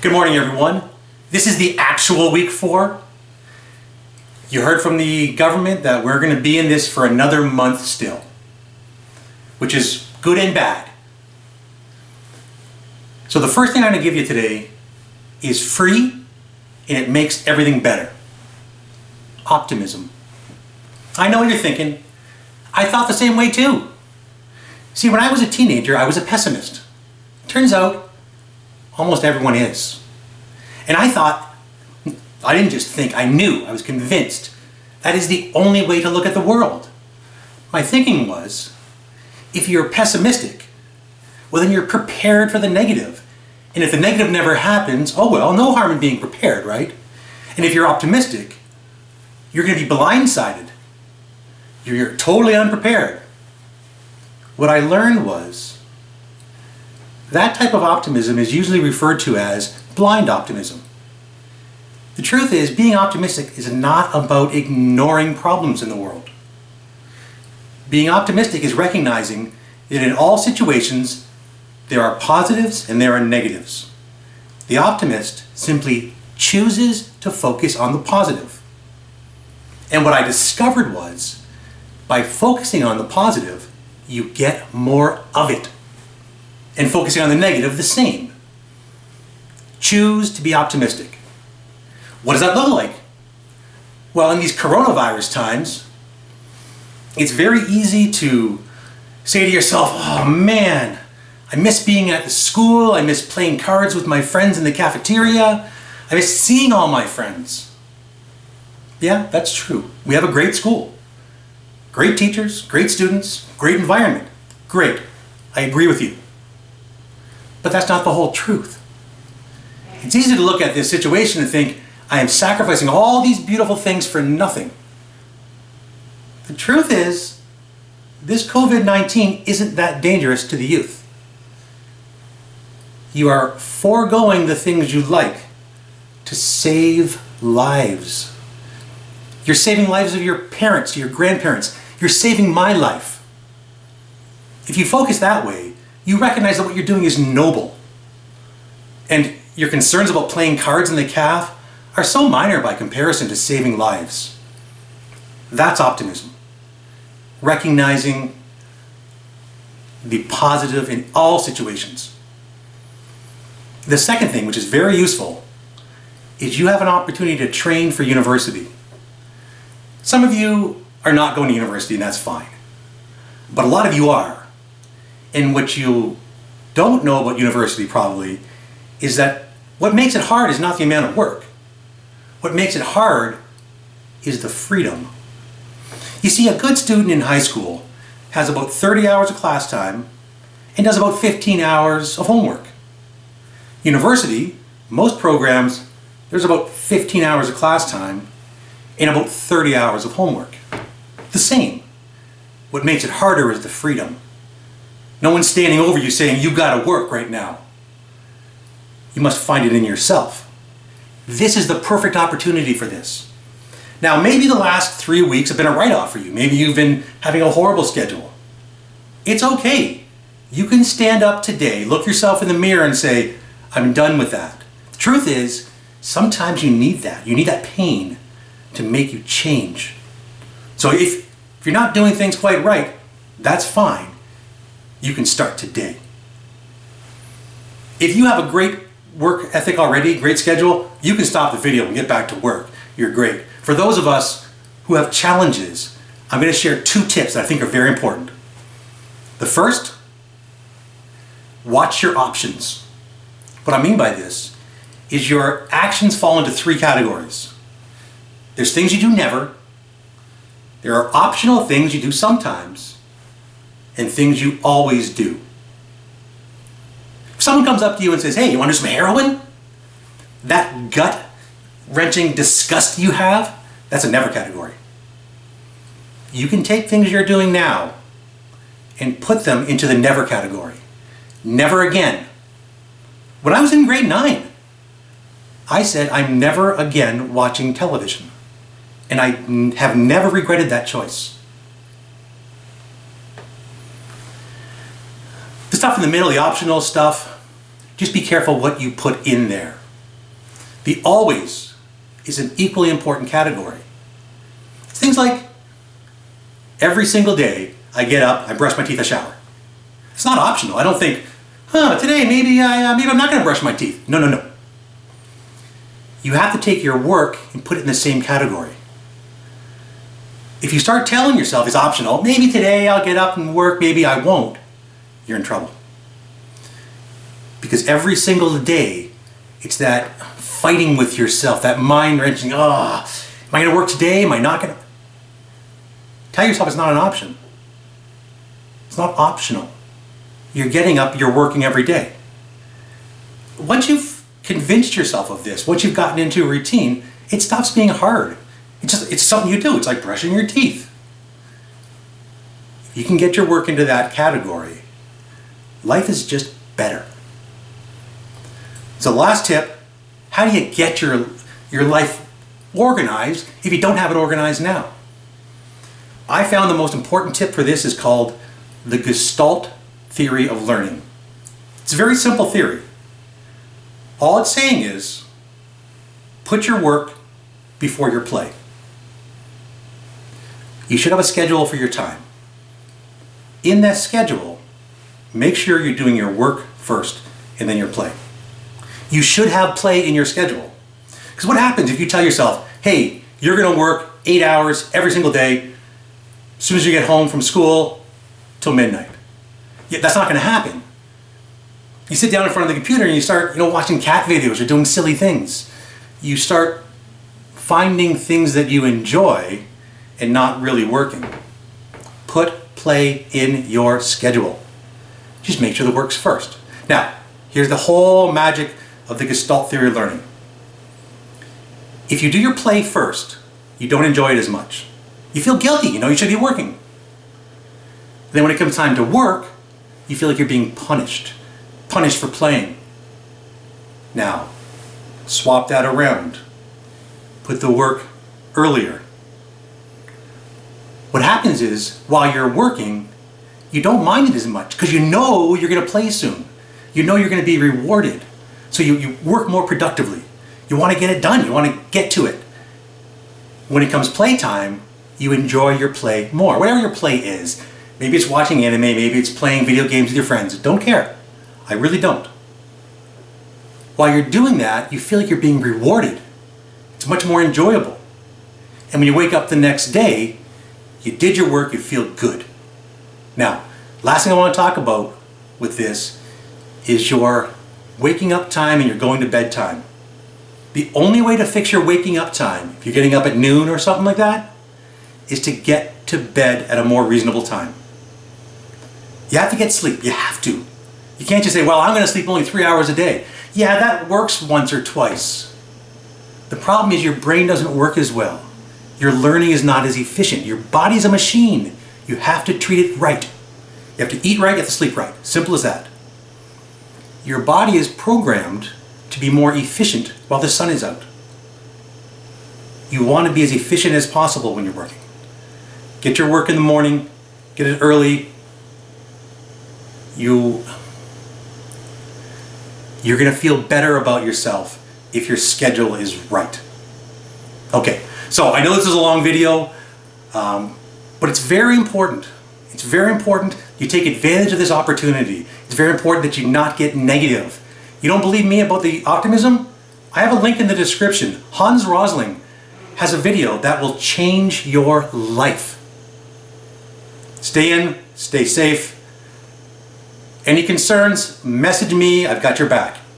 Good morning, everyone. This is the actual week 4. You heard from the government that we're going to be in this for another month still, which is good and bad. So the first thing I'm going to give you today is free, and it makes everything better. Optimism. I know what you're thinking. I thought the same way too. See, when I was a teenager, I was a pessimist. Turns out, almost everyone is. And I thought, I didn't just think, I knew, I was convinced, that is the only way to look at the world. My thinking was, if you're pessimistic, well then you're prepared for the negative. And if the negative never happens, oh well, no harm in being prepared, right? And if you're optimistic, you're going to be blindsided. You're totally unprepared. What I learned was, that type of optimism is usually referred to as blind optimism. The truth is, being optimistic is not about ignoring problems in the world. Being optimistic is recognizing that in all situations, there are positives and there are negatives. The optimist simply chooses to focus on the positive. And what I discovered was, by focusing on the positive, you get more of it. And focusing on the negative, the same. Choose to be optimistic. What does that look like? Well, in these coronavirus times, it's very easy to say to yourself, oh man, I miss being at the school, I miss playing cards with my friends in the cafeteria, I miss seeing all my friends. Yeah, that's true. We have a great school. Great teachers, great students, great environment. Great. I agree with you. But that's not the whole truth. It's easy to look at this situation and think, I am sacrificing all these beautiful things for nothing. The truth is, this COVID-19 isn't that dangerous to the youth. You are foregoing the things you like to save lives. You're saving lives of your parents, your grandparents. You're saving my life. If you focus that way, you recognize that what you're doing is noble. And your concerns about playing cards in the caf are so minor by comparison to saving lives. That's optimism. Recognizing the positive in all situations. The second thing, which is very useful, is you have an opportunity to train for university. Some of you are not going to university, and that's fine. But a lot of you are. And what you don't know about university probably is that what makes it hard is not the amount of work. What makes it hard is the freedom. You see, a good student in high school has about 30 hours of class time and does about 15 hours of homework. University, most programs, there's about 15 hours of class time and about 30 hours of homework. The same. What makes it harder is the freedom. No one's standing over you saying, you gotta work right now. You must find it in yourself. This is the perfect opportunity for this. Now, maybe the last 3 weeks have been a write-off for you. Maybe you've been having a horrible schedule. It's okay. You can stand up today, look yourself in the mirror and say, I'm done with that. The truth is, sometimes you need that. You need that pain to make you change. So if you're not doing things quite right, that's fine. You can start today. If you have a great work ethic already, great schedule, you can stop the video and get back to work. You're great. For those of us who have challenges, I'm going to share 2 tips that I think are very important. The first, watch your options. What I mean by this is your actions fall into 3 categories. There's things you do never, there are optional things you do sometimes, and things you always do. If someone comes up to you and says, hey, you want to do some heroin? That gut-wrenching disgust you have, that's a never category. You can take things you're doing now and put them into the never category. Never again. When I was in grade 9, I said I'm never again watching television. And I have never regretted that choice. The stuff in the middle, the optional stuff, just be careful what you put in there. The always is an equally important category. It's things like every single day I get up, I brush my teeth, I shower. It's not optional. I don't think, today maybe I'm not going to brush my teeth. No, no, no. You have to take your work and put it in the same category. If you start telling yourself it's optional, maybe today I'll get up and work, maybe I won't, you're in trouble. Because every single day, it's that fighting with yourself, that mind-wrenching, am I going to work today? Am I not going to? Tell yourself it's not an option. It's not optional. You're getting up, you're working every day. Once you've convinced yourself of this, once you've gotten into a routine, it stops being hard. It's something you do. It's like brushing your teeth. If you can get your work into that category, life is just better. So last tip, how do you get your life organized if you don't have it organized now? I found the most important tip for this is called the Gestalt theory of learning. It's a very simple theory. All it's saying is, put your work before your play. You should have a schedule for your time. In that schedule, make sure you're doing your work first and then your play. You should have play in your schedule. Because what happens if you tell yourself, hey, you're going to work 8 hours every single day as soon as you get home from school till midnight? Yeah, that's not going to happen. You sit down in front of the computer and you start, watching cat videos or doing silly things. You start finding things that you enjoy and not really working. Put play in your schedule. Just make sure the work's first. Now, here's the whole magic of the Gestalt theory of learning. If you do your play first, you don't enjoy it as much. You feel guilty, you should be working. Then when it comes time to work, you feel like you're being punished for playing. Now, swap that around. Put the work earlier. What happens is, while you're working, you don't mind it as much because you know you're going to play soon. You know you're going to be rewarded. So you work more productively. You want to get it done. You want to get to it. When it comes playtime, you enjoy your play more. Whatever your play is. Maybe it's watching anime, maybe it's playing video games with your friends. Don't care. I really don't. While you're doing that, you feel like you're being rewarded. It's much more enjoyable. And when you wake up the next day, you did your work, you feel good. Now, last thing I want to talk about with this is your waking up time and your going to bed time. The only way to fix your waking up time, if you're getting up at noon or something like that, is to get to bed at a more reasonable time. You have to get sleep. You have to. You can't just say, well, I'm going to sleep only 3 hours a day. Yeah, that works once or twice. The problem is your brain doesn't work as well. Your learning is not as efficient. Your body's a machine. You have to treat it right. You have to eat right, you have to sleep right. Simple as that. Your body is programmed to be more efficient while the sun is out. You want to be as efficient as possible when you're working. Get your work in the morning, get it early. You're going to feel better about yourself if your schedule is right. Okay, so I know this is a long video, but it's very important. It's very important you take advantage of this opportunity. It's very important that you not get negative. You don't believe me about the optimism? I have a link in the description. Hans Rosling has a video that will change your life. Stay in, stay safe. Any concerns, message me, I've got your back.